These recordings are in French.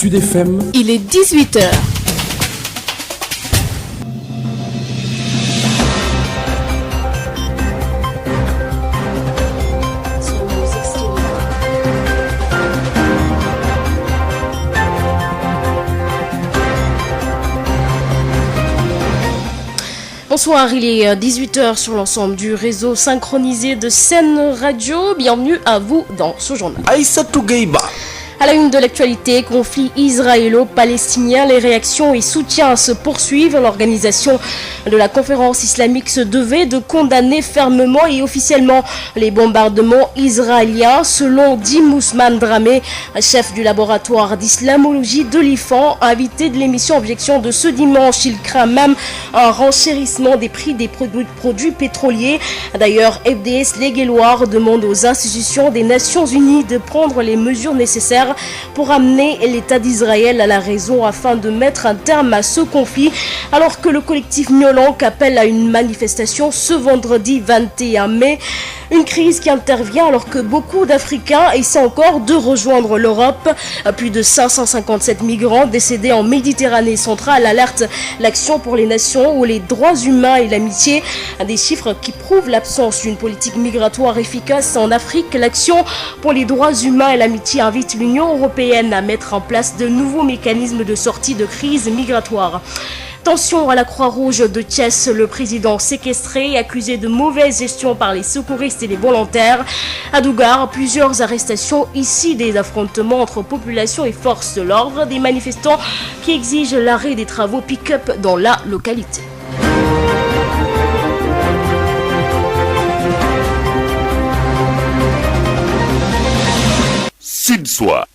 Sud FM. Il est 18h. Bonsoir, il est 18h sur l'ensemble du réseau synchronisé de Sen Radio. Bienvenue à vous dans ce journal. Aïssatou Gueiba. À la une de l'actualité, conflit israélo-palestinien, les réactions et soutiens se poursuivent. L'organisation de la conférence islamique se devait de condamner fermement et officiellement les bombardements israéliens. Selon Dim Ousmane Dramé, chef du laboratoire d'islamologie de l'IFAN, invité de l'émission Objection de ce dimanche, il craint même un renchérissement des prix des produits pétroliers. D'ailleurs, FDS Légué-Loire demande aux institutions des Nations Unies de prendre les mesures nécessaires pour amener l'État d'Israël à la raison afin de mettre un terme à ce conflit, alors que le collectif Miolank appelle à une manifestation ce vendredi 21 mai. Une crise qui intervient alors que beaucoup d'Africains essaient encore de rejoindre l'Europe. Plus de 557 migrants décédés en Méditerranée centrale alerte l'Action pour les Nations ou les droits humains et l'amitié. Des chiffres qui prouvent l'absence d'une politique migratoire efficace en Afrique. L'Action pour les droits humains et l'amitié invite l'Union européenne à mettre en place de nouveaux mécanismes de sortie de crise migratoire. Tension à la Croix-Rouge de Thiès, le président séquestré, accusé de mauvaise gestion par les secouristes et les volontaires. À Dougar, plusieurs arrestations ici, des affrontements entre population et forces de l'ordre, des manifestants qui exigent l'arrêt des travaux pick-up dans la localité. Sud-Soir.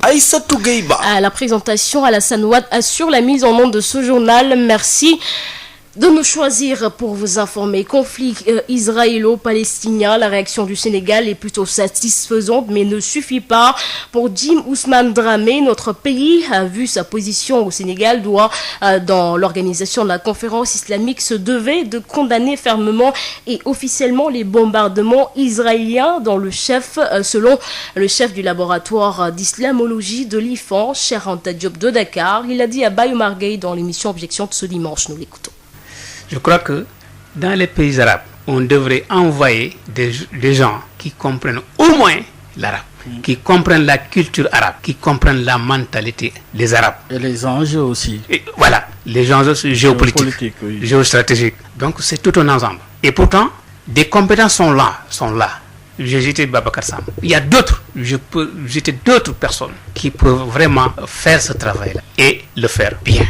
Aïssatou Gueiba. À la présentation, Alassane Ouad assure la mise en onde de ce journal. Merci de nous choisir pour vous informer. Conflit israélo-palestinien, la réaction du Sénégal est plutôt satisfaisante, mais ne suffit pas. Pour Dim Ousmane Dramé, notre pays a vu sa position au Sénégal, doit, dans l'organisation de la conférence islamique, se devait de condamner fermement et officiellement les bombardements israéliens selon le chef du laboratoire d'islamologie de l'IFAN, Cheikh Anta Diop de Dakar. Il a dit à Baye Omar Gueye dans l'émission Objection de ce dimanche. Nous l'écoutons. Je crois que dans les pays arabes, on devrait envoyer des gens qui comprennent au moins l'arabe, qui comprennent la culture arabe, qui comprennent la mentalité des Arabes. Et les enjeux aussi. Et voilà, les enjeux géopolitiques, oui. géostratégiques. Donc c'est tout un ensemble. Et pourtant, des compétences sont là. J'ai cité Babacar Sam. Il y a je peux citer d'autres personnes qui peuvent vraiment faire ce travail-là et le faire bien.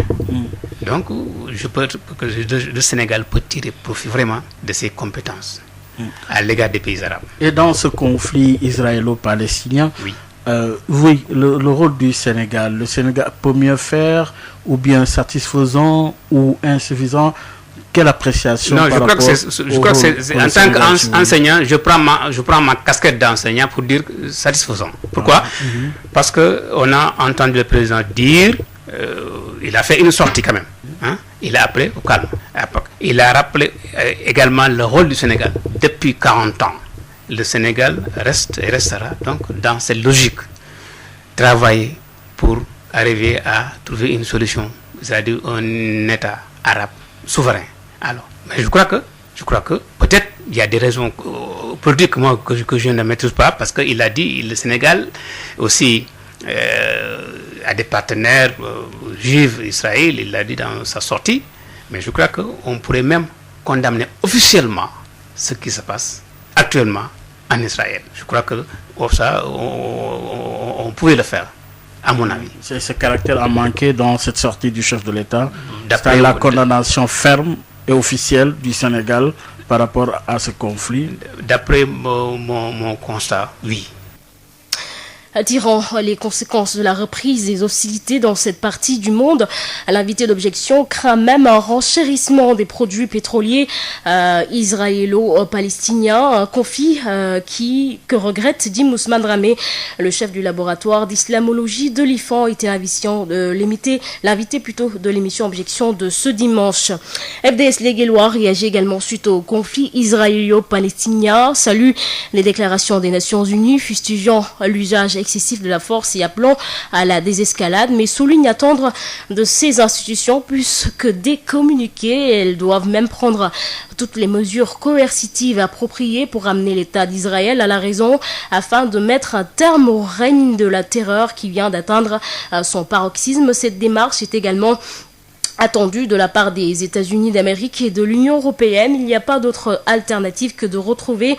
Donc, je peux que le Sénégal peut tirer profit vraiment de ses compétences à l'égard des pays arabes. Et dans ce conflit israélo-palestinien, oui, le rôle du Sénégal, le Sénégal peut mieux faire ou bien satisfaisant ou insuffisant? Quelle appréciation? Non, je crois que c'est en tant qu'enseignant, je prends ma casquette d'enseignant pour dire satisfaisant. Pourquoi? Parce qu'on a entendu le président dire, il a fait une sortie quand même. Il a appelé au calme. Il a rappelé également le rôle du Sénégal. Depuis 40 ans, le Sénégal reste et restera donc dans cette logique. Travailler pour arriver à trouver une solution, c'est-à-dire un État arabe souverain. Alors, mais je crois que peut-être il y a des raisons politiques que je ne maîtrise pas, parce qu'il a dit le Sénégal aussi a des partenaires juifs, Israël, il l'a dit dans sa sortie, mais je crois qu'on pourrait même condamner officiellement ce qui se passe actuellement en Israël. Je crois que ça, on pouvait le faire, à mon avis. C'est ce caractère a manqué dans cette sortie du chef de l'État, c'est la condamnation ferme et officielle du Sénégal par rapport à ce conflit. D'après mon constat, oui. Tirant les conséquences de la reprise des hostilités dans cette partie du monde, l'invité d'objection craint même un renchérissement des produits pétroliers israélo-palestiniens, un conflit que regrette Dim Ousmane Dramé, le chef du laboratoire d'islamologie de l'IFAN, était l'invité de l'émission Objection de ce dimanche. FDS Légué-Loire réagit également suite au conflit israélo-palestinien, salue les déclarations des Nations Unies fustigeant l'usage excessif de la force et appelant à la désescalade, mais souligne attendre de ces institutions plus que des communiqués. Elles doivent même prendre toutes les mesures coercitives appropriées pour amener l'État d'Israël à la raison afin de mettre un terme au règne de la terreur qui vient d'atteindre son paroxysme. Cette démarche est également attendu de la part des États-Unis d'Amérique et de l'Union européenne. Il n'y a pas d'autre alternative que de retrouver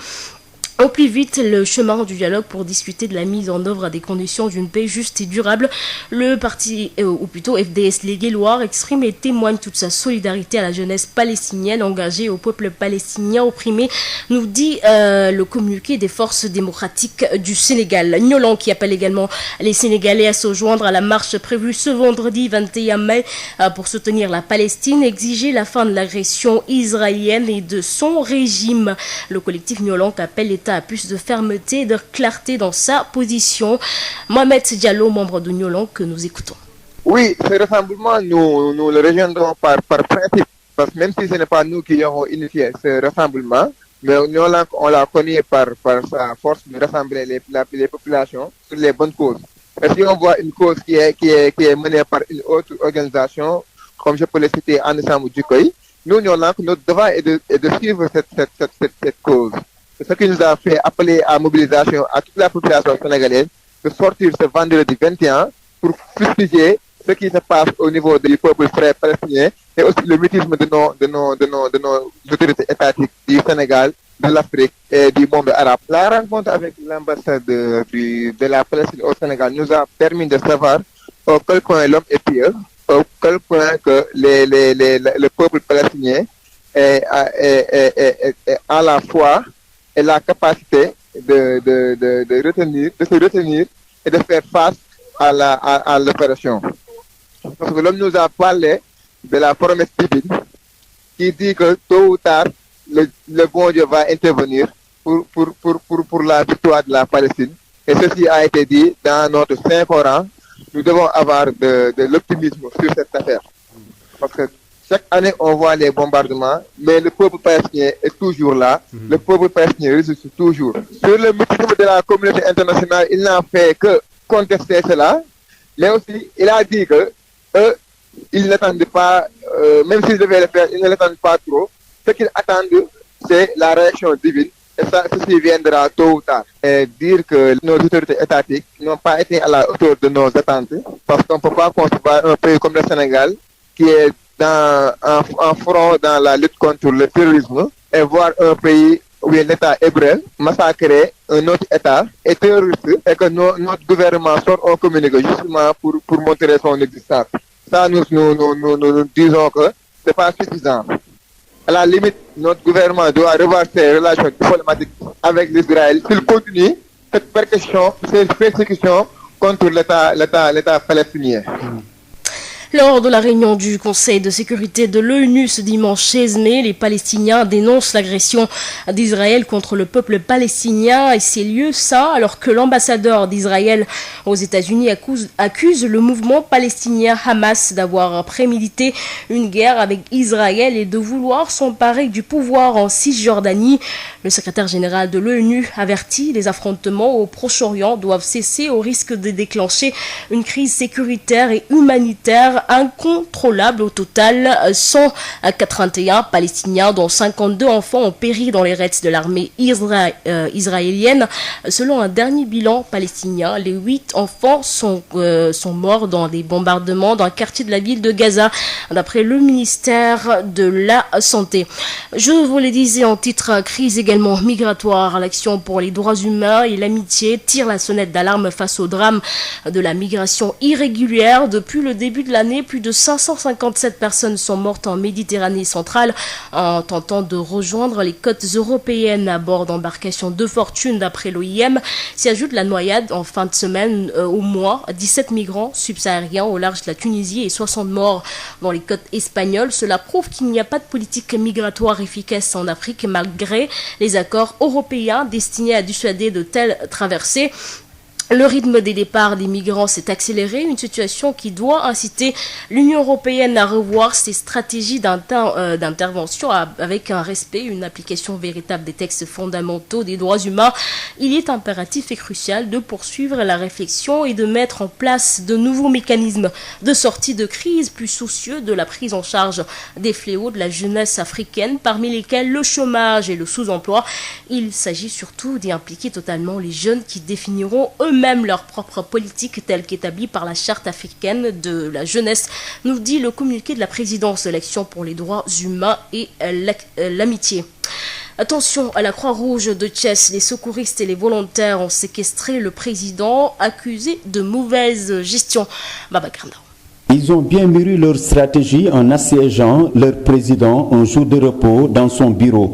au plus vite le chemin du dialogue pour discuter de la mise en œuvre des conditions d'une paix juste et durable. Le parti, ou plutôt FDS Légué-Loire, exprime et témoigne toute sa solidarité à la jeunesse palestinienne engagée au peuple palestinien opprimé, nous dit le communiqué des forces démocratiques du Sénégal. Niolan qui appelle également les Sénégalais à se joindre à la marche prévue ce vendredi 21 mai pour soutenir la Palestine, exiger la fin de l'agression israélienne et de son régime. Le collectif Niolan appelle l'État à plus de fermeté et de clarté dans sa position. Mohamed Diallo, membre de Niolan, que nous écoutons. Oui, ce rassemblement, nous le rejoindrons par principe, parce que même si ce n'est pas nous qui avons initié ce rassemblement, mais Niolan, on l'a connu par sa force de rassembler les populations sur les bonnes causes. Et si on voit une cause qui est menée par une autre organisation, comme je peux le citer, Anissam Djikoy, nous, Niolan, notre devoir est de suivre cette cause. Ce qui nous a fait appeler à mobilisation à toute la population sénégalaise de sortir ce vendredi 21 pour fustiger ce qui se passe au niveau du peuple frère palestinien et aussi le mutisme de nos autorités étatiques du Sénégal, de l'Afrique et du monde arabe. La rencontre avec l'ambassade de la Palestine au Sénégal nous a permis de savoir à quel point l'homme est pieux, à quel point que le peuple palestinien est à la fois et la capacité de se retenir et de faire face à l'opération. Parce que l'homme nous a parlé de la promesse divine qui dit que tôt ou tard, le bon Dieu va intervenir pour la victoire de la Palestine. Et ceci a été dit dans notre Saint-Coran. Nous devons avoir de l'optimisme sur cette affaire. Parce que chaque année, on voit les bombardements, mais le peuple palestinien est toujours là. Le peuple palestinien résiste toujours. Sur le mutisme de la communauté internationale, il n'a fait que contester cela, mais aussi, il a dit que ils n'attendent pas, même s'ils devaient le faire, ils ne l'attendent pas trop. Ce qu'ils attendent, c'est la réaction divine. Et ça, ceci viendra tôt ou tard. Et dire que nos autorités étatiques n'ont pas été à la hauteur de nos attentes, parce qu'on ne peut pas concevoir un pays comme le Sénégal, qui est en front dans la lutte contre le terrorisme, et voir un pays où l'État hébreu massacrer un autre État et terroriste, et que notre gouvernement sort en communiqué justement pour montrer son existence. Ça, nous disons que ce n'est pas suffisant. À la limite, notre gouvernement doit revoir ses relations diplomatiques avec l'Israël s'il continue cette persécution contre l'État palestinien. Lors de la réunion du Conseil de sécurité de l'ONU ce dimanche 16 mai, les Palestiniens dénoncent l'agression d'Israël contre le peuple palestinien et ses lieux saints, alors que l'ambassadeur d'Israël aux États-Unis accuse le mouvement palestinien Hamas d'avoir prémédité une guerre avec Israël et de vouloir s'emparer du pouvoir en Cisjordanie. Le secrétaire général de l'ONU avertit les affrontements au Proche-Orient doivent cesser au risque de déclencher une crise sécuritaire et humanitaire incontrôlable. Au total, 181 Palestiniens, dont 52 enfants, ont péri dans les raids de l'armée israélienne. Selon un dernier bilan palestinien, les 8 enfants sont morts dans des bombardements dans un quartier de la ville de Gaza, d'après le ministère de la Santé. Je vous le disais en titre, crise également migratoire. L'Action pour les droits humains et l'amitié tire la sonnette d'alarme face au drame de la migration irrégulière. Depuis le début de l'année année, plus de 557 personnes sont mortes en Méditerranée centrale en tentant de rejoindre les côtes européennes à bord d'embarcations de fortune d'après l'OIM. S'y ajoute la noyade en fin de semaine au moins 17 migrants subsahariens au large de la Tunisie et 60 morts dans les côtes espagnoles. Cela prouve qu'il n'y a pas de politique migratoire efficace en Afrique malgré les accords européens destinés à dissuader de telles traversées. Le rythme des départs des migrants s'est accéléré, une situation qui doit inciter l'Union européenne à revoir ses stratégies d'intervention avec un respect, une application véritable des textes fondamentaux des droits humains. Il est impératif et crucial de poursuivre la réflexion et de mettre en place de nouveaux mécanismes de sortie de crise plus soucieux de la prise en charge des fléaux de la jeunesse africaine, parmi lesquels le chômage et le sous-emploi. Il s'agit surtout d'y impliquer totalement les jeunes qui définiront eux-mêmes leur propre politique telle qu'établie par la Charte africaine de la jeunesse, nous dit le communiqué de la présidence de l'Action pour les droits humains et l'amitié. Attention à la Croix-Rouge de Thiès, les secouristes et les volontaires ont séquestré le président accusé de mauvaise gestion. Babacar Ndao. Ils ont bien mûri leur stratégie en assiégeant leur président un jour de repos dans son bureau.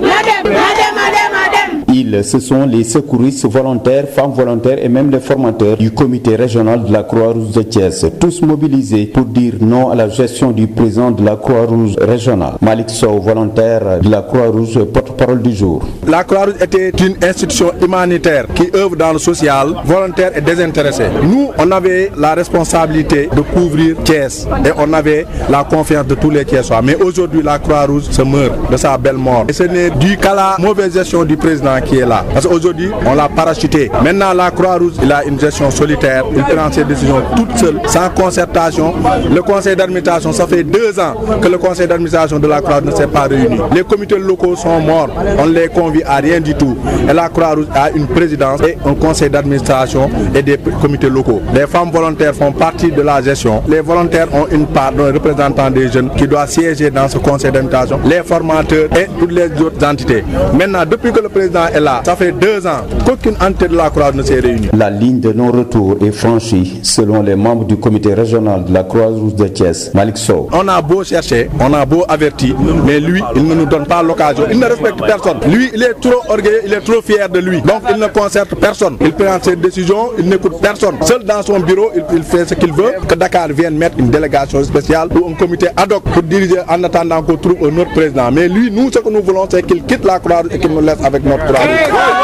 Ce sont les secouristes volontaires, femmes volontaires et même les formateurs du comité régional de la Croix-Rouge de Thiès, tous mobilisés pour dire non à la gestion du président de la Croix-Rouge régionale. Malik Sow, volontaire de la Croix-Rouge, porte-parole du jour. La Croix-Rouge était une institution humanitaire qui œuvre dans le social, volontaire et désintéressée. Nous, on avait la responsabilité de couvrir Thiès et on avait la confiance de tous les Thiessois. Mais aujourd'hui, la Croix-Rouge se meurt de sa belle mort. Et ce n'est dû qu'à la mauvaise gestion du président qui est là. Parce qu'aujourd'hui, on l'a parachuté. Maintenant, la Croix-Rouge, il a une gestion solitaire. Il prend ses décisions toute seule, sans concertation. Le conseil d'administration, ça fait 2 ans que le conseil d'administration de la Croix-Rouge ne s'est pas réuni. Les comités locaux sont morts. On ne les convie à rien du tout. Et la Croix-Rouge a une présidence et un conseil d'administration et des comités locaux. Les femmes volontaires font partie de la gestion. Les volontaires ont une part d'un représentant des jeunes qui doit siéger dans ce conseil d'administration. Les formateurs et toutes les autres entités. Maintenant, depuis que le président est là, ça fait 2 ans qu'aucune entité de la Croix-Rouge ne s'est réunie. La ligne de non-retour est franchie selon les membres du comité régional de la Croix-Rouge de Thiès, Malik Sow. On a beau chercher, on a beau avertir, mais lui, il ne nous donne pas l'occasion. Il ne respecte personne. Lui, il est trop orgueilleux, il est trop fier de lui. Donc il ne concerte personne. Il prend ses décisions, il n'écoute personne. Seul dans son bureau, il fait ce qu'il veut. Que Dakar vienne mettre une délégation spéciale ou un comité ad hoc pour diriger en attendant qu'on trouve un autre président. Mais lui, nous, ce que nous voulons, c'est qu'il quitte la Croix-Rouge et qu'il nous laisse avec notre Croix-Rouge.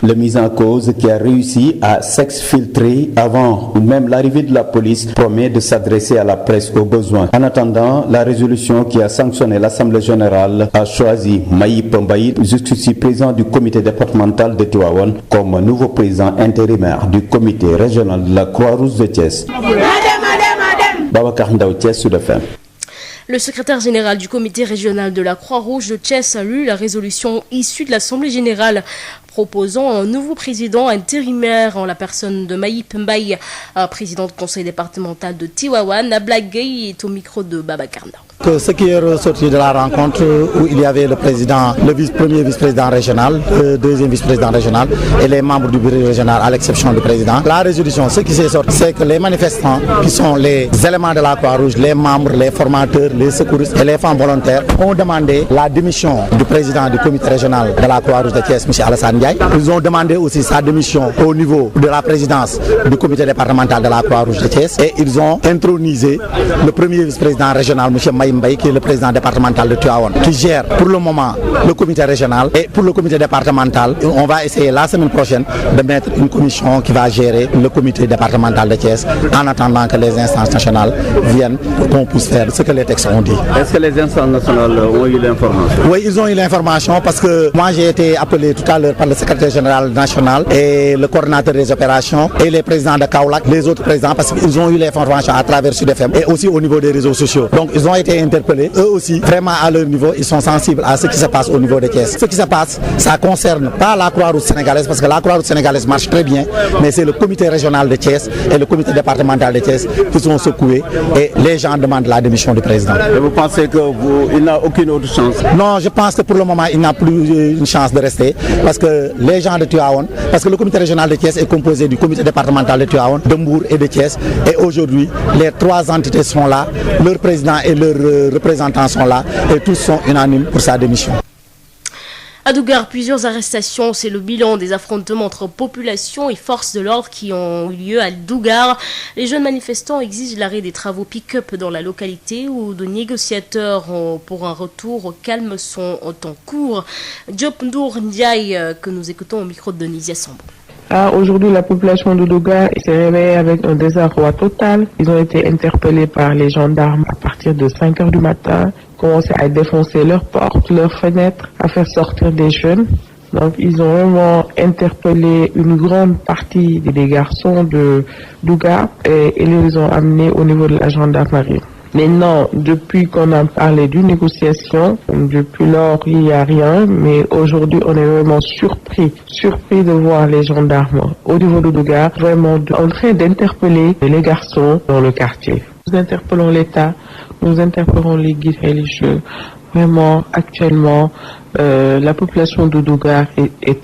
Le mis en cause qui a réussi à s'exfiltrer avant ou même l'arrivée de la police promet de s'adresser à la presse au besoin. En attendant, la résolution qui a sanctionné l'Assemblée générale a choisi Maïp Mbaye, jusqu'ici président du comité départemental de Tivaouane, comme nouveau président intérimaire du comité régional de la Croix-Rouge de Thiès. Babacar Ndao, Thiès, Sud FM. Le secrétaire général du comité régional de la Croix-Rouge de Thiès a lu la résolution issue de l'Assemblée générale proposant un nouveau président intérimaire en la personne de Maïp Mbaye, président du conseil départemental de Tivaouane. Ablaye Gueye est au micro de Babacar Ndao. Ce qui est ressorti de la rencontre où il y avait le président, le premier vice-président régional, le deuxième vice-président régional et les membres du bureau régional à l'exception du président. La résolution, ce qui s'est sorti, c'est que les manifestants qui sont les éléments de la Croix-Rouge, les membres, les formateurs, les secouristes et les femmes volontaires ont demandé la démission du président du comité régional de la Croix-Rouge de Thiès, M. Alassane Ndiaye. Ils ont demandé aussi sa démission au niveau de la présidence du comité départemental de la Croix-Rouge de Thiès et ils ont intronisé le premier vice-président régional, M. Maïp Mbaye, qui est le président départemental de Tivaouane, qui gère pour le moment le comité régional. Et pour le comité départemental, on va essayer la semaine prochaine de mettre une commission qui va gérer le comité départemental de Thiès en attendant que les instances nationales viennent pour qu'on puisse faire ce que les textes ont dit. Est-ce que les instances nationales ont eu l'information? Oui, ils ont eu l'information parce que moi j'ai été appelé tout à l'heure par le secrétaire général national et le coordinateur des opérations et les présidents de Kaolack, les autres présidents, parce qu'ils ont eu l'information à travers Sud FM et aussi au niveau des réseaux sociaux. Donc ils ont été interpellés. Eux aussi, vraiment à leur niveau, ils sont sensibles à ce qui se passe au niveau de Thiès. Ce qui se passe, ça concerne pas la Croix-Rouge sénégalaise, parce que la Croix-Rouge sénégalaise marche très bien, mais c'est le comité régional de Thiès et le comité départemental de Thiès qui sont secoués et les gens demandent la démission du président. Et vous pensez qu'il n'a aucune autre chance? Non, je pense que pour le moment, il n'a plus une chance de rester, parce que les gens de Tivaouane, parce que le comité régional de Thiès est composé du comité départemental de Tivaouane, de Mbour et de Thiès, et aujourd'hui, les trois entités sont là, leur président et leurs représentants sont là, et tous sont unanimes pour sa démission. À Dougar, plusieurs arrestations, c'est le bilan des affrontements entre population et forces de l'ordre qui ont eu lieu à Dougar. Les jeunes manifestants exigent l'arrêt des travaux pick-up dans la localité où de négociateurs pour un retour au calme sont en cours. Diop Ndour Ndiaye, que nous écoutons au micro de Denisia Sambo. Aujourd'hui, la population de Dougar s'est réveillée avec un désarroi total. Ils ont été interpellés par les gendarmes à partir de 5 h du matin, commencé à défoncer leurs portes, leurs fenêtres, à faire sortir des jeunes. Donc, ils ont vraiment interpellé une grande partie des garçons de Dougar et ils les ont amenés au niveau de la gendarmerie. Maintenant, depuis qu'on a parlé d'une négociation, depuis lors, il n'y a rien, mais aujourd'hui, on est vraiment surpris de voir les gendarmes au niveau de Dougar, vraiment en train d'interpeller les garçons dans le quartier. Nous interpellons l'État, nous interpellons les guides religieux. Vraiment, actuellement, la population de Dougar est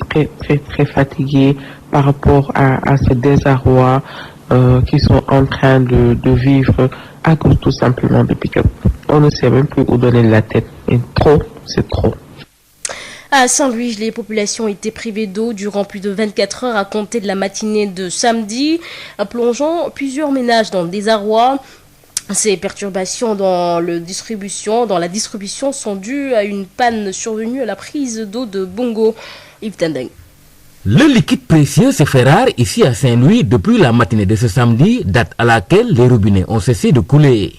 très fatiguée par rapport à ce désarroi qui sont en train de vivre à cause tout simplement de pick-up. On ne sait même plus où donner la tête. Et trop, c'est trop. À Saint-Louis, les populations étaient privées d'eau durant plus de 24 heures à compter de la matinée de samedi, plongeant plusieurs ménages dans le désarroi. Ces perturbations dans la distribution sont dues à une panne survenue à la prise d'eau de Bongo. Yves Tendeng. Le liquide précieux se fait rare ici à Saint-Louis depuis la matinée de ce samedi, date à laquelle les robinets ont cessé de couler.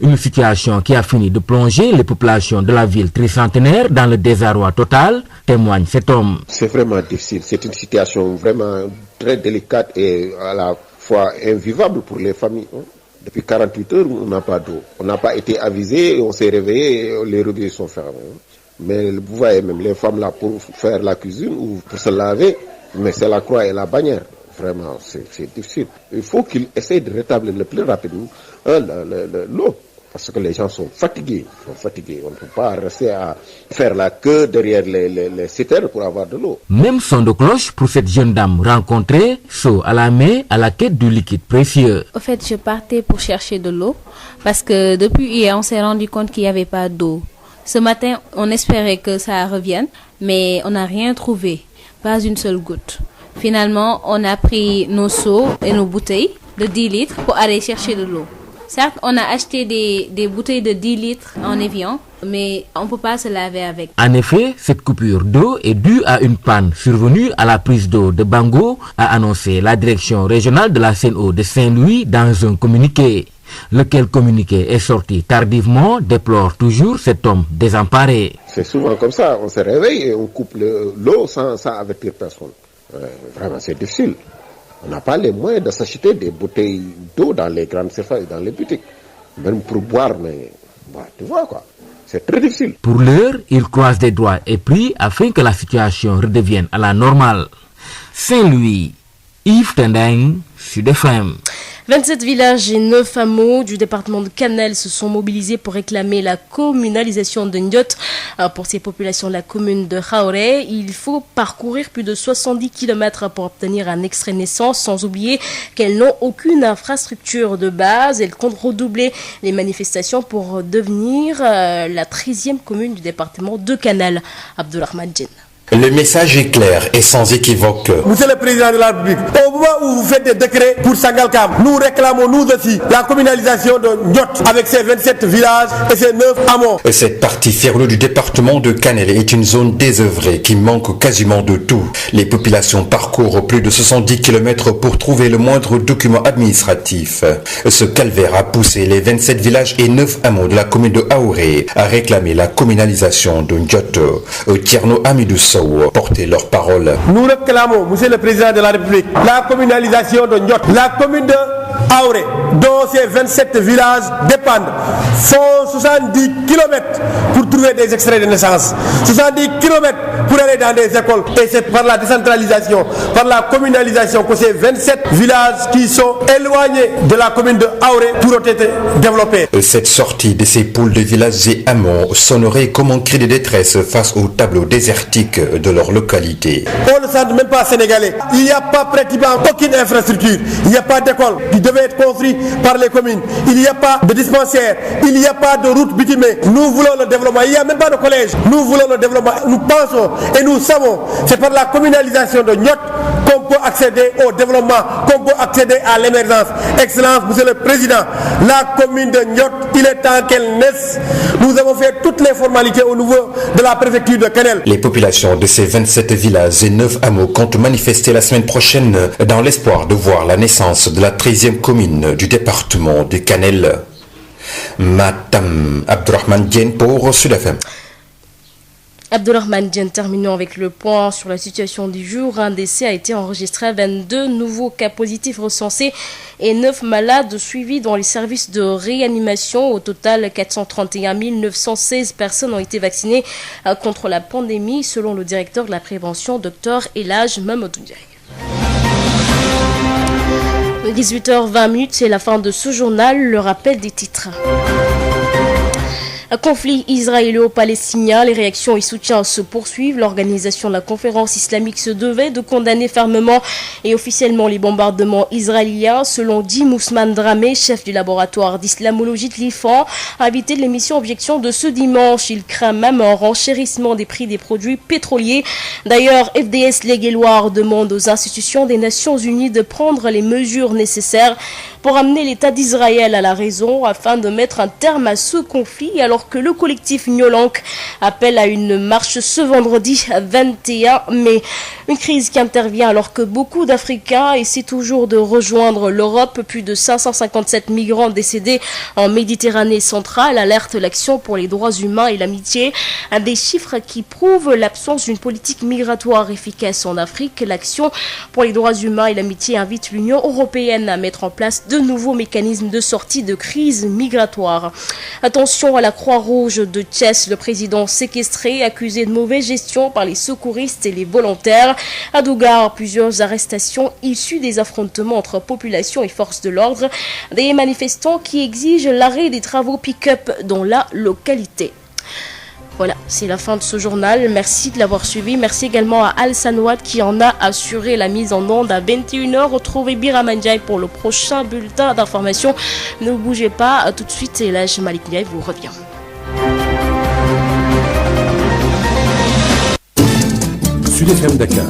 Une situation qui a fini de plonger les populations de la ville tricentenaire dans le désarroi total, témoigne cet homme. C'est vraiment difficile, c'est une situation vraiment très délicate et à la fois invivable pour les familles. Depuis 48 heures, on n'a pas d'eau. On n'a pas été avisé, on s'est réveillé, les robinets sont fermés. Mais vous voyez même les femmes là pour faire la cuisine ou pour se laver, mais c'est la croix et la bannière. Vraiment, c'est difficile. Il faut qu'ils essayent de rétablir le plus rapidement l'eau. Parce que les gens sont fatigués. On ne peut pas rester à faire la queue derrière les citernes pour avoir de l'eau. Même son de cloche pour cette jeune dame rencontrée, seau à la main, à la quête du liquide précieux. En fait, je partais pour chercher de l'eau parce que depuis hier, on s'est rendu compte qu'il n'y avait pas d'eau. Ce matin, on espérait que ça revienne, mais on n'a rien trouvé, pas une seule goutte. Finalement, on a pris nos seaux et nos bouteilles de 10 litres pour aller chercher de l'eau. Certes, on a acheté des bouteilles de 10 litres en Evian, mais on ne peut pas se laver avec. En effet, cette coupure d'eau est due à une panne survenue à la prise d'eau de Bango, a annoncé la direction régionale de la Seine-Eau de Saint-Louis dans un communiqué. Lequel communiqué est sorti tardivement, déplore toujours cet homme désemparé. C'est souvent comme ça, on se réveille et on coupe l'eau sans avertir personne. Vraiment, c'est difficile. On n'a pas les moyens de s'acheter des bouteilles d'eau dans les grandes surfaces, dans les boutiques. Même pour boire, mais tu vois quoi. C'est très difficile. Pour l'heure, il croise des doigts et prie afin que la situation redevienne à la normale. Saint-Louis, Yves Tendeng, Sud FM. 27 villages et 9 hameaux du département de Canel se sont mobilisés pour réclamer la communalisation de Ndiot. Pour ces populations de la commune de Haoré, il faut parcourir plus de 70 km pour obtenir un extrait de naissance, sans oublier qu'elles n'ont aucune infrastructure de base. Elles comptent redoubler les manifestations pour devenir la 13e commune du département de Canel. Abdulrahman Djen. Le message est clair et sans équivoque. Monsieur le Président de la République, au moment où vous faites des décrets pour Sangalkam, nous réclamons nous aussi la communalisation de Ndiot avec ses 27 villages et ses 9 hameaux. Cette partie ferlue du département de Canel est une zone désœuvrée qui manque quasiment de tout. Les populations parcourent plus de 70 km pour trouver le moindre document administratif. Ce calvaire a poussé les 27 villages et 9 hameaux de la commune de Haoré à réclamer la communalisation de Ndiot. Tierno Amidou porter leurs paroles. Nous réclamons, Monsieur le Président de la République, la communalisation de Ndiot. La commune de Auré, dont ces 27 villages dépendent, font 70 km pour trouver des extraits de naissance, 70 km pour aller dans des écoles. Et c'est par la décentralisation, par la communalisation que ces 27 villages qui sont éloignés de la commune de Auré pourront être développés. Cette sortie de ces pôles de villages et hameaux sonnerait comme un cri de détresse face au tableau désertique de leur localité. On ne sent même pas sénégalais. Il n'y a pas pratiquement aucune infrastructure. Il n'y a pas d'école qui devait être construite par les communes. Il n'y a pas de dispensaire. Il n'y a pas de route bitumée. Nous voulons le développement. Il n'y a même pas de collège. Nous voulons le développement. Nous pensons et nous savons, c'est par la communalisation de Niott qu'on peut accéder au développement, qu'on peut accéder à l'émergence. Excellence, Monsieur le Président, la commune de Niott, il est temps qu'elle naisse. Nous avons fait toutes les formalités au niveau de la préfecture de Kanel. Les populations de ces 27 villages et 9 hameaux comptent manifester la semaine prochaine dans l'espoir de voir la naissance de la 13e commune du département de Kanel. Matam Abdurrahman Dien pour Sud FM. Abdurrahman Dien, terminons avec le point sur la situation du jour. Un décès a été enregistré, 22 nouveaux cas positifs recensés et 9 malades suivis dans les services de réanimation. Au total, 431 916 personnes ont été vaccinées contre la pandémie, selon le directeur de la prévention, Dr Elhadj Mamadou Ndiaye. 18h20, c'est la fin de ce journal. Le rappel des titres. Un conflit israélo-palestinien, les réactions et soutiens se poursuivent. L'organisation de la conférence islamique se devait de condamner fermement et officiellement les bombardements israéliens. Selon Dim Ousmane Dramé, chef du laboratoire d'islamologie de l'IFAN, invité de l'émission Objection de ce dimanche, il craint même un renchérissement des prix des produits pétroliers. D'ailleurs, FDS Légué-Loire demande aux institutions des Nations Unies de prendre les mesures nécessaires pour amener l'État d'Israël à la raison afin de mettre un terme à ce conflit, alors que le collectif Nyolank appelle à une marche ce vendredi 21 mai. Une crise qui intervient alors que beaucoup d'Africains essaient toujours de rejoindre l'Europe. Plus de 557 migrants décédés en Méditerranée centrale alerte l'Action pour les droits humains et l'amitié. Un des chiffres qui prouvent l'absence d'une politique migratoire efficace en Afrique. L'Action pour les droits humains et l'amitié invite l'Union européenne à mettre en place de nouveaux mécanismes de sortie de crise migratoire. Attention à la Croix-Rouge de Thiès, le président séquestré, accusé de mauvaise gestion par les secouristes et les volontaires. À Dougar, plusieurs arrestations issues des affrontements entre population et forces de l'ordre. Des manifestants qui exigent l'arrêt des travaux pick-up dans la localité. Voilà, c'est la fin de ce journal. Merci de l'avoir suivi. Merci également à Al Sanouad qui en a assuré la mise en onde à 21h. Retrouvez Birama Ndiaye pour le prochain bulletin d'information. Ne bougez pas, tout de suite, Elhadj Malik Ndiaye vous revient. Sud FM Dakar.